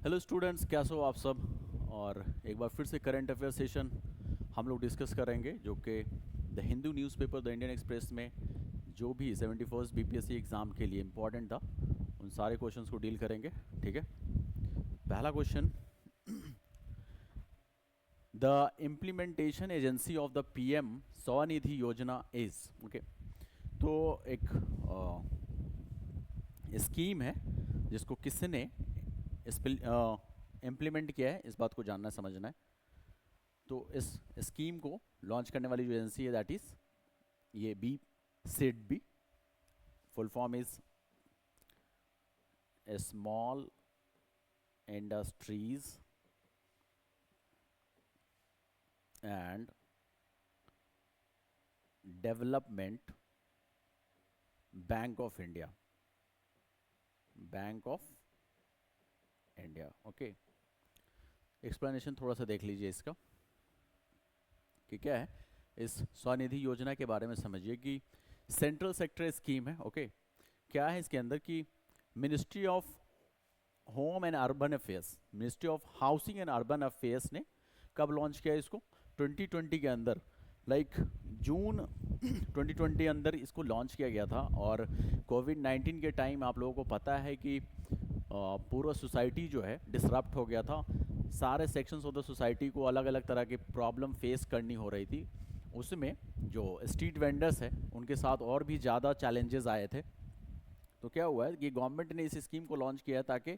Hello students, कैसे हो आप सब। और एक बार फिर से करंट अफेयर सेशन हम लोग डिस्कस करेंगे, जो कि the Hindu newspaper, the Indian express में जो भी 71st बीपीएससी एग्ज़ाम के लिए इम्पोर्टेंट था उन सारे क्वेश्चंस को डील करेंगे। ठीक है, पहला question, the implementation agency of the PM Svanidhi योजना इज़। ओके, तो एक स्कीम है जिसको किसने इम्प्लीमेंट किया है, इस बात को जानना समझना है। तो इस स्कीम को लॉन्च करने वाली जो एजेंसी है दैट इज़ ये B SIDBI. Full form is small industries and development bank of India. Bank of India. Okay, explanation थोड़ा सा देख लीजिए इसका कि क्या है। इस स्वनिधि योजना के बारे में समझिए कि सेंट्रल सेक्टर स्कीम है। ओके, क्या है इसके अंदर कि ministry of home and urban affairs, ministry of housing and urban affairs ने कब लॉन्च किया इसको? 2020 के अंदर, लाइक जून 2020 अंदर इसको लॉन्च किया गया था। और कोविड-19 के टाइम आप लोगों को पता है कि पूरा सोसाइटी जो है डिसरप्ट हो गया था। सारे सेक्शंस ऑफ द सोसाइटी को अलग अलग तरह की प्रॉब्लम फेस करनी हो रही थी। उसमें जो स्ट्रीट वेंडर्स हैं उनके साथ और भी ज़्यादा चैलेंजेस आए थे। तो क्या हुआ है कि गवर्नमेंट ने इस स्कीम को लॉन्च किया है ताकि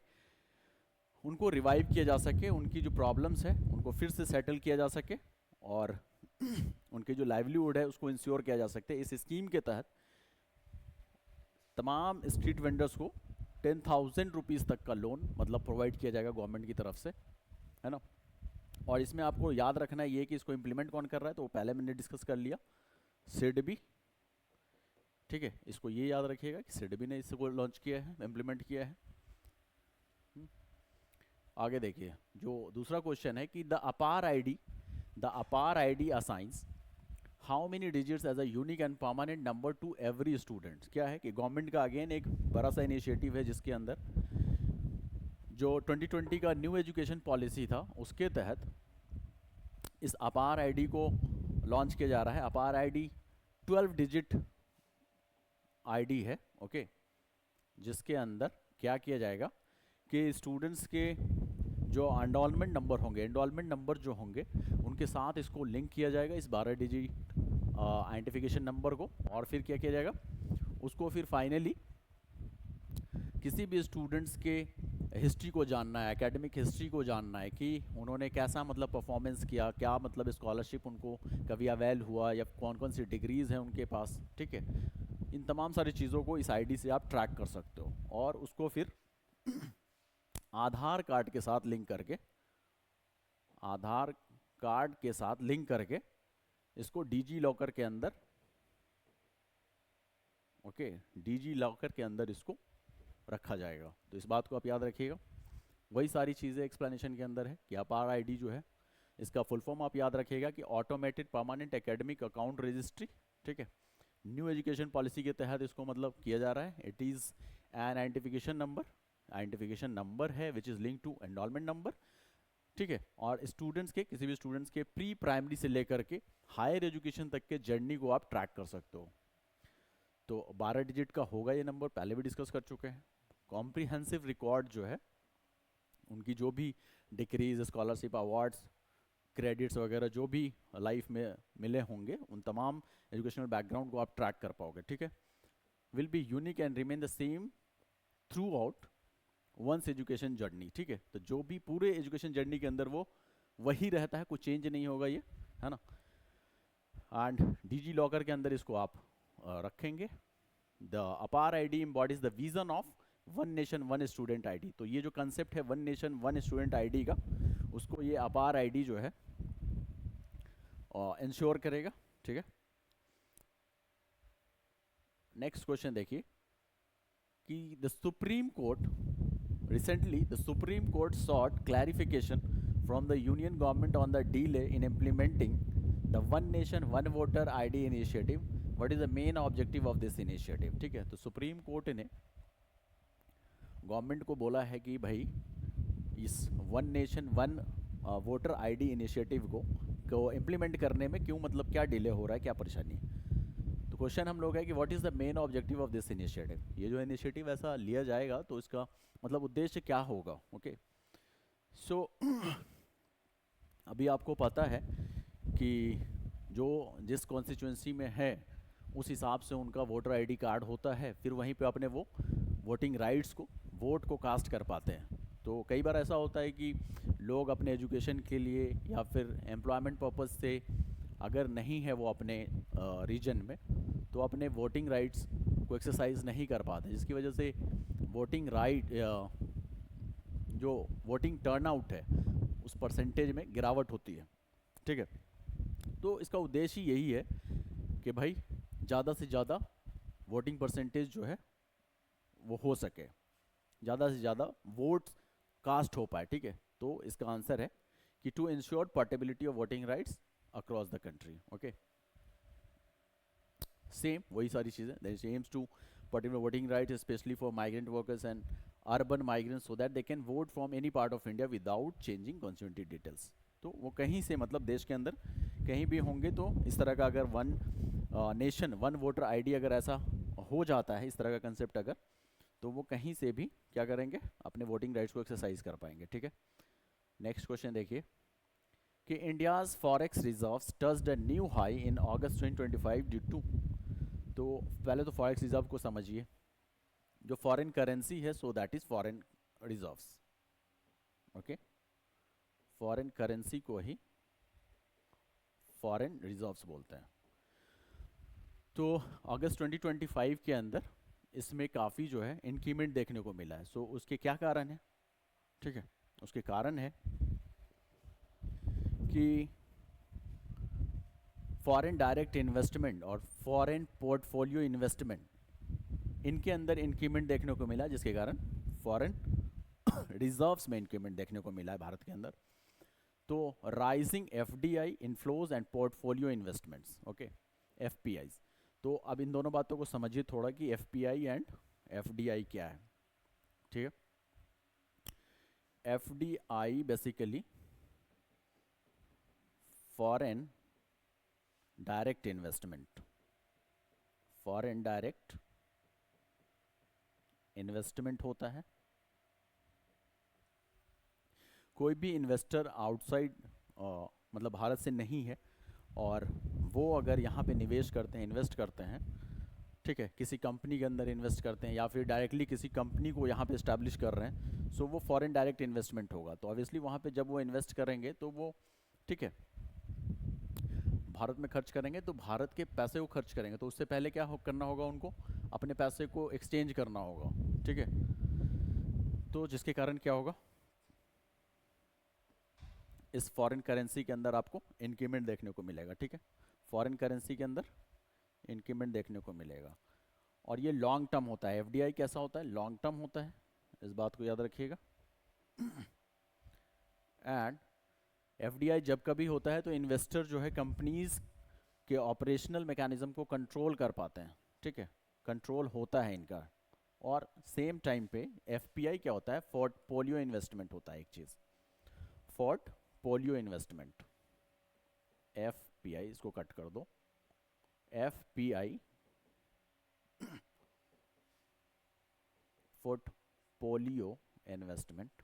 उनको रिवाइव किया जा सके, उनकी जो प्रॉब्लम्स है उनको फिर से सेटल किया जा सके और उनके जो लाइवलीहुड है उसको इंश्योर किया जा सकते। इस स्कीम के तहत तमाम स्ट्रीट वेंडर्स को 10,000 रुपीज़ तक का लोन मतलब प्रोवाइड किया जाएगा गवर्नमेंट की तरफ से, है ना। और इसमें आपको याद रखना है ये कि इसको इम्प्लीमेंट कौन कर रहा है, तो वो पहले मैंने डिस्कस कर लिया, सिडबी। ठीक है, इसको ये याद रखिएगा कि सिडबी ने इसको लॉन्च किया है, इम्प्लीमेंट किया है। आगे देखिए, जो दूसरा क्वेश्चन है कि the APAAR ID assigns how many digits as a unique and permanent number to every student. क्या है कि गवर्नमेंट का अगेन एक बड़ा सा इनिशिएटिव है जिसके अंदर जो 2020 का न्यू एजुकेशन पॉलिसी था उसके तहत इस अपार आईडी को लॉन्च किया जा रहा है। अपार आईडी 12 डिजिट आईडी है। ओके, जिसके अंदर क्या किया जाएगा कि स्टूडेंट्स के जो एंडोलमेंट नंबर जो होंगे उनके साथ इसको लिंक किया जाएगा, इस 12 डिजिट आइडेंटिफिकेशन नंबर को। और फिर क्या किया जाएगा, उसको फिर फाइनली किसी भी स्टूडेंट्स के हिस्ट्री को जानना है, एकेडमिक हिस्ट्री को जानना है कि उन्होंने कैसा मतलब परफॉर्मेंस किया, क्या मतलब स्कॉलरशिप उनको कभी अवेल हुआ या कौन कौन सी डिग्रीज़ हैं उनके पास। ठीक है, इन तमाम सारी चीज़ों को इस आईडी से आप ट्रैक कर सकते हो और उसको फिर आधार कार्ड के साथ लिंक करके इसको डिजी लॉकर के अंदर, ओके, डिजी लॉकर के अंदर इसको रखा जाएगा। तो इस बात को आप याद रखिएगा। वही सारी चीज़ें एक्सप्लेनेशन के अंदर है कि अपार आईडी जो है इसका फुल फॉर्म आप याद रखिएगा कि automated permanent academic account registry. ठीक है, न्यू एजुकेशन पॉलिसी के तहत इसको मतलब किया जा रहा है। It is an identification number है which is link to enrollment number. ठीक है, और स्टूडेंट्स के किसी भी स्टूडेंट्स के प्री प्राइमरी से लेकर के हायर एजुकेशन तक के जर्नी को आप ट्रैक कर सकते हो। तो 12 डिजिट का होगा ये नंबर, पहले भी डिस्कस कर चुके हैं। कॉम्प्रिहेंसिव रिकॉर्ड जो है उनकी जो भी डिक्रीज, स्कॉलरशिप, अवार्ड्स, क्रेडिट्स वगैरह जो भी लाइफ में मिले होंगे उन तमाम एजुकेशनल बैकग्राउंड को आप ट्रैक कर पाओगे। ठीक है, will be unique and remain the same throughout one's education journey. ठीक है, तो जो भी पूरे एजुकेशन जर्नी के अंदर वो वही रहता है, कोई चेंज नहीं होगा ये, है ना। एंड डिजी लॉकर के अंदर इसको आप रखेंगे। The APAAR ID embodies the vision of one nation one student ID. तो ये जो कंसेप्ट है one nation one student ID का, उसको ये अपार आईडी जो है इंश्योर करेगा। ठीक है, नेक्स्ट क्वेश्चन देखिए कि the supreme court recently the Supreme Court sought clarification from the Union government on the delay in implementing the One Nation One Voter ID initiative. What is the main objective of this initiative? ठीक है, तो supreme court ने government को बोला है कि भाई इस one nation one voter ID initiative को इम्प्लीमेंट करने में क्यों, मतलब क्या डिले हो रहा है, क्या परेशानी है। तो क्वेश्चन हम लोग है कि what is the main objective of this initiative. ये जो इनिशिएटिव ऐसा लिया जाएगा तो इसका मतलब उद्देश्य क्या होगा। ओके सो अभी आपको पता है कि जो जिस कॉन्स्टिट्यूंसी में है उस हिसाब से उनका वोटर आईडी कार्ड होता है, फिर वहीं पे अपने वो वोटिंग राइट्स को, वोट को कास्ट कर पाते हैं। तो कई बार ऐसा होता है कि लोग अपने एजुकेशन के लिए या फिर एम्प्लॉयमेंट पर्पज़ से अगर नहीं है वो अपने रीजन में, तो अपने वोटिंग राइट्स को एक्सरसाइज नहीं कर पाते, जिसकी वजह से वोटिंग राइट जो वोटिंग टर्नआउट है उस परसेंटेज में गिरावट होती है। ठीक है, तो इसका उद्देश्य यही है कि भाई ज़्यादा से ज़्यादा वोटिंग परसेंटेज जो है वो हो सके, ज़्यादा से ज़्यादा वोट्स कास्ट हो पाए। ठीक है, तो इसका आंसर है कि to ensure portability of voting rights across the country. Okay, same वही सारी चीज़ें, that aims to particular voting rights specially for migrant workers and urban migrants so that they can vote from any part of India without changing constituency details. तो वो कहीं से, मतलब देश के अंदर कहीं भी होंगे, तो इस तरह का अगर one nation one voter ID अगर ऐसा हो जाता है, इस तरह का कंसेप्ट अगर, तो वो कहीं से भी क्या करेंगे, अपने वोटिंग राइट्स को एक्सरसाइज कर पाएंगे। ठीक है, नेक्स्ट क्वेश्चन देखिए कि India's forex reserves touched a new high in August 2025 due to. तो पहले तो फॉरेक्स रिजर्व को समझिए, जो फॉरेन करेंसी है, so that is foreign reserves. Okay, foreign currency को ही फॉरेन रिजर्व्स बोलते हैं। तो अगस्त 2025 के अंदर इसमें काफ़ी जो है इंक्रीमेंट देखने को मिला है। सो उसके क्या कारण है? ठीक है, उसके कारण है कि फॉरेन डायरेक्ट इन्वेस्टमेंट और फॉरेन पोर्टफोलियो इन्वेस्टमेंट, इनके अंदर इंक्रीमेंट देखने को मिला, जिसके कारण फॉरेन रिजर्व्स में इंक्रीमेंट देखने को मिला है भारत के अंदर। तो rising FDI inflows and portfolio investments, okay, FPIs. तो अब इन दोनों बातों को समझिए थोड़ा कि एफपीआई एंड एफडीआई क्या है। ठीक है, FDI basically foreign direct investment, foreign direct investment होता है। कोई भी इन्वेस्टर आउटसाइड मतलब भारत से नहीं है और वो अगर यहाँ पे निवेश करते हैं, इन्वेस्ट करते हैं, ठीक है, किसी कंपनी के अंदर इन्वेस्ट करते हैं या फिर डायरेक्टली किसी कंपनी को यहाँ पे इस्टेब्लिश कर रहे हैं, सो वो फॉरेन डायरेक्ट इन्वेस्टमेंट होगा। तो ऑब्वियसली वहाँ पे जब वो इन्वेस्ट करेंगे तो वो, ठीक है, भारत में खर्च करेंगे, तो भारत के पैसे को खर्च करेंगे, तो उससे पहले क्या करना होगा उनको, अपने पैसे को एक्सचेंज करना होगा। ठीक है, तो जिसके कारण क्या होगा, इस फॉरेन करेंसी के अंदर आपको इंक्रीमेंट देखने को मिलेगा। ठीक है, फॉरेन करेंसी के अंदर इंक्रीमेंट देखने को मिलेगा और ये लॉन्ग टर्म होता है। एफडीआई कैसा होता है? लॉन्ग टर्म होता है, इस बात को याद रखिएगा। एंड एफडीआई जब कभी होता है तो इन्वेस्टर जो है कंपनीज के ऑपरेशनल मैकेनिज्म को कंट्रोल कर पाते हैं। ठीक है, कंट्रोल होता है इनका। और सेम टाइम पे एफपीआई क्या होता है? पोर्टफोलियो इन्वेस्टमेंट होता है एक चीज़, पोर्टफोलियो इन्वेस्टमेंट, एफपीआई, इसको कट कर दो, एफपीआई पोर्टफोलियो इन्वेस्टमेंट।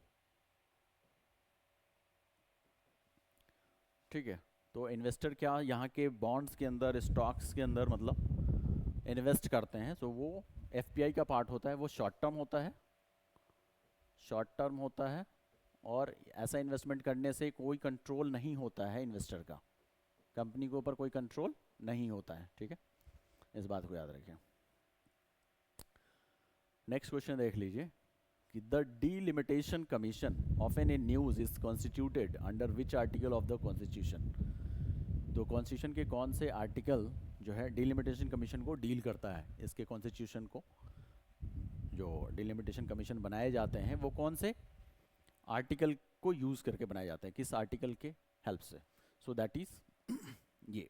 ठीक है, तो इन्वेस्टर क्या यहाँ के बॉन्ड्स के अंदर, स्टॉक्स के अंदर मतलब इन्वेस्ट करते हैं, तो वो एफपीआई का पार्ट होता है। वो शॉर्ट टर्म होता है, शॉर्ट टर्म होता है, और ऐसा इन्वेस्टमेंट करने से कोई कंट्रोल नहीं होता है इन्वेस्टर का, कंपनी के ऊपर कोई कंट्रोल नहीं होता है। ठीक है, इस बात को याद रखें। नेक्स्ट क्वेश्चन देख लीजिए कि the delimitation commission of an news is constituted under which article of the constitution. तो कॉन्स्टिट्यूशन के कौन से आर्टिकल जो है डीलिमिटेशन कमीशन को डील करता है? इसके कॉन्स्टिट्यूशन को जो डीलिमिटेशन कमीशन बनाए जाते हैं वो कौन से आर्टिकल को यूज़ करके बनाए जाते हैं, किस आर्टिकल के हेल्प से? सो दैट इज़ ये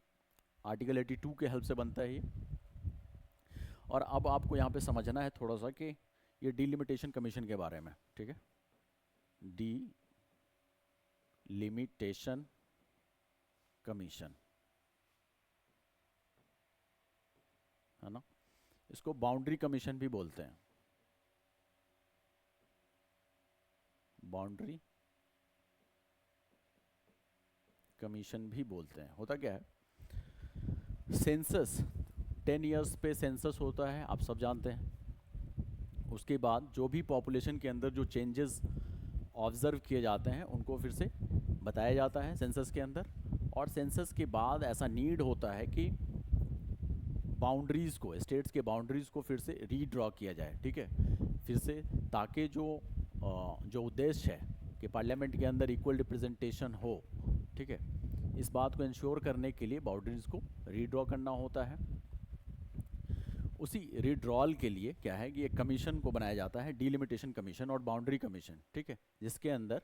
आर्टिकल 82 के हेल्प से बनता है ये। और अब आपको यहाँ पे समझना है थोड़ा सा कि ये डीलिमिटेशन कमीशन के बारे में। ठीक है, डीलिमिटेशन लिमिटेशन कमीशन, है ना। इसको बाउंड्री कमीशन भी बोलते हैं, बाउंड्री कमीशन भी बोलते हैं। होता क्या है, सेंसस 10 इयर्स पे सेंसस होता है, आप सब जानते हैं। उसके बाद जो भी पॉपुलेशन के अंदर जो चेंजेस ऑब्जर्व किए जाते हैं उनको फिर से बताया जाता है सेंसस के अंदर। और सेंसस के बाद ऐसा नीड होता है कि बाउंड्रीज़ को, स्टेट्स के बाउंड्रीज़ को फिर से रीड्रॉ किया जाए, ठीक है, फिर से, ताकि जो उद्देश्य है कि पार्लियामेंट के अंदर इक्वल रिप्रेजेंटेशन हो, ठीक है, इस बात को इंश्योर करने के लिए बाउंड्रीज़ को रीड्रॉ करना होता है। उसी रीड्रॉल के लिए क्या है कि एक कमीशन को बनाया जाता है, डीलिमिटेशन कमीशन और बाउंड्री कमीशन, ठीक है, जिसके अंदर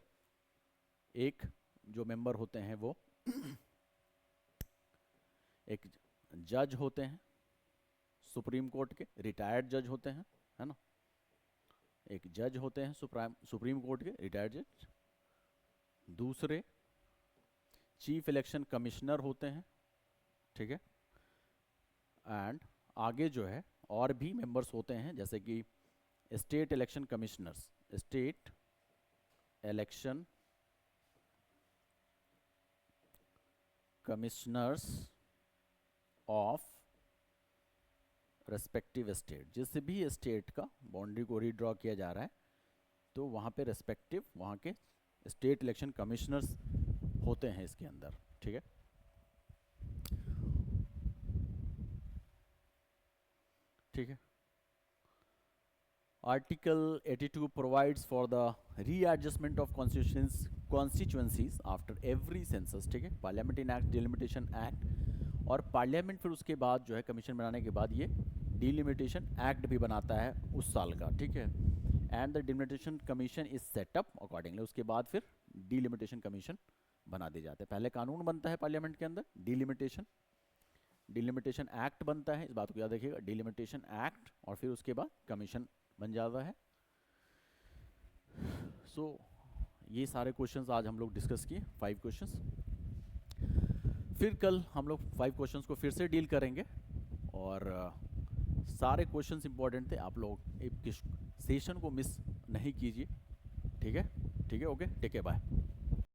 एक जो मेंबर होते हैं वो एक जज होते हैं सुप्रीम कोर्ट के, रिटायर्ड जज होते हैं, है ना, एक जज होते हैं सुप्रीम कोर्ट के रिटायर्ड जज। दूसरे चीफ इलेक्शन कमिश्नर होते हैं, ठीक है। एंड आगे जो है और भी मेंबर्स होते हैं, जैसे कि state election commissioners, state election commissioners of respective state. जिस भी स्टेट का बाउंड्री को रीड्रॉ किया जा रहा है तो वहाँ पे रेस्पेक्टिव वहाँ के स्टेट इलेक्शन कमिश्नर्स होते हैं इसके अंदर, ठीक है। ठीक है, article 82 provides for the readjustment of constituencies after every census, ठीक है, parliament in act, delimitation act. और पार्लियामेंट फिर उसके बाद जो है कमीशन बनाने के बाद ये डिलिमिटेशन एक्ट भी बनाता है उस साल का, ठीक है। And the delimitation commission is setup accordingly, उसके बाद फिर डिलिमिटेशन कमीशन बना दिए जाते हैं। पहले कानून बनता है पार्लियामेंट के अंदर, डिलिमिटेशन एक्ट बनता है, इस बात को याद रखिएगा, डिलिमिटेशन एक्ट, और फिर उसके बाद कमीशन बन जाता है। सो ये सारे क्वेश्चंस आज हम लोग डिस्कस किए, 5 क्वेश्चंस। फिर कल हम लोग 5 क्वेश्चंस को फिर से डील करेंगे, और सारे क्वेश्चंस इंपॉर्टेंट थे, आप लोग एक सेशन को मिस नहीं कीजिए, ठीक है, ठीक है, ओके, टेक केयर, बाय।